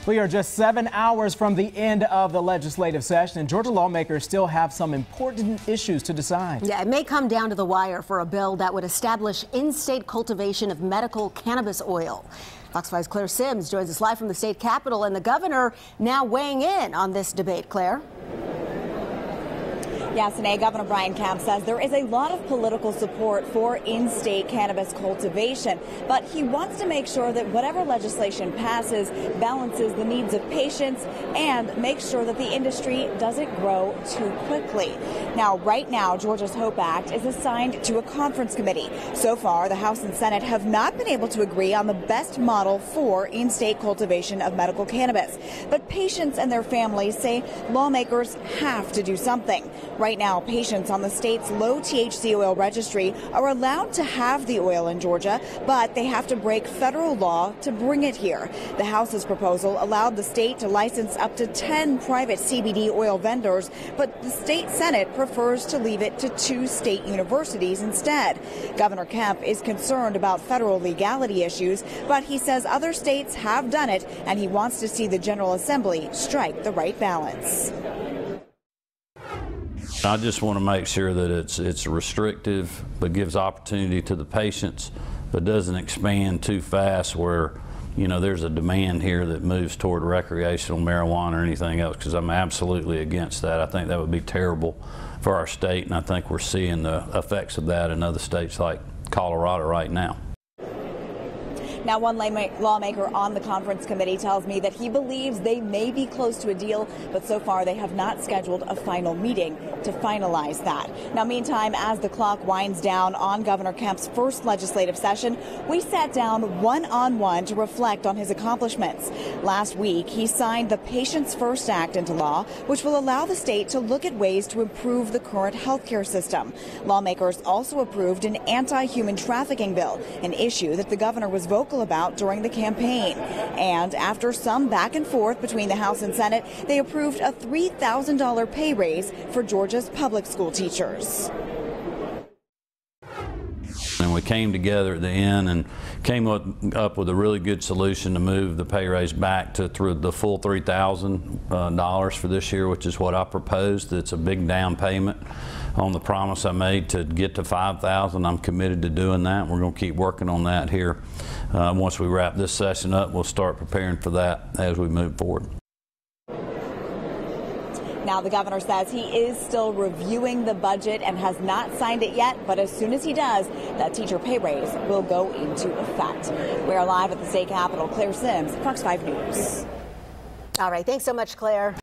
We are just 7 hours from the end of the legislative session, and Georgia lawmakers still have some important issues to decide. Yeah, it may come down to the wire for a bill that would establish in-state cultivation of medical cannabis oil. Fox 5's Claire Sims joins us live from the state capitol, and the governor now weighing in on this debate. Claire? Yes, and Governor Brian Kemp says there is a lot of political support for in-state cannabis cultivation, but he wants to make sure that whatever legislation passes balances the needs of patients and makes sure that the industry doesn't grow too quickly. Now, right now, Georgia's HOPE Act is assigned to a conference committee. So far, the House and Senate have not been able to agree on the best model for in-state cultivation of medical cannabis. But patients and their families say lawmakers have to do something. Right now, patients on the state's low THC oil registry are allowed to have the oil in Georgia, but they have to break federal law to bring it here. The House's proposal allowed the state to license up to 10 private CBD oil vendors, but the state Senate prefers to leave it to 2 state universities instead. Governor Kemp is concerned about federal legality issues, but he says other states have done it, and he wants to see the General Assembly strike the right balance. I just want to make sure that it's restrictive, but gives opportunity to the patients, but doesn't expand too fast where, you know, there's a demand here that moves toward recreational marijuana or anything else, because I'm absolutely against that. I think that would be terrible for our state, and I think we're seeing the effects of that in other states like Colorado right now. Now, one lawmaker on the conference committee tells me that he believes they may be close to a deal, but so far they have not scheduled a final meeting to finalize that. Now, meantime, as the clock winds down on Governor Kemp's first legislative session, we sat down one-on-one to reflect on his accomplishments. Last week, he signed the Patients First Act into law, which will allow the state to look at ways to improve the current health care system. Lawmakers also approved an anti-human trafficking bill, an issue that the governor was vocal about during the campaign. And after some back and forth between the House and Senate, they approved a $3,000 pay raise for Georgia's public school teachers. And we came together at the end and came up with a really good solution to move the pay raise back to the full $3,000 for this year, which is what I proposed. It's a big down payment on the promise I made to get to $5,000. I'm committed to doing that. We're going to keep working on that here. Once we wrap this session up, we'll start preparing for that as we move forward. Now, the governor says he is still reviewing the budget and has not signed it yet, but as soon as he does, that teacher pay raise will go into effect. We are live at the state capitol. Claire Sims, Fox 5 News. All right, thanks so much, Claire.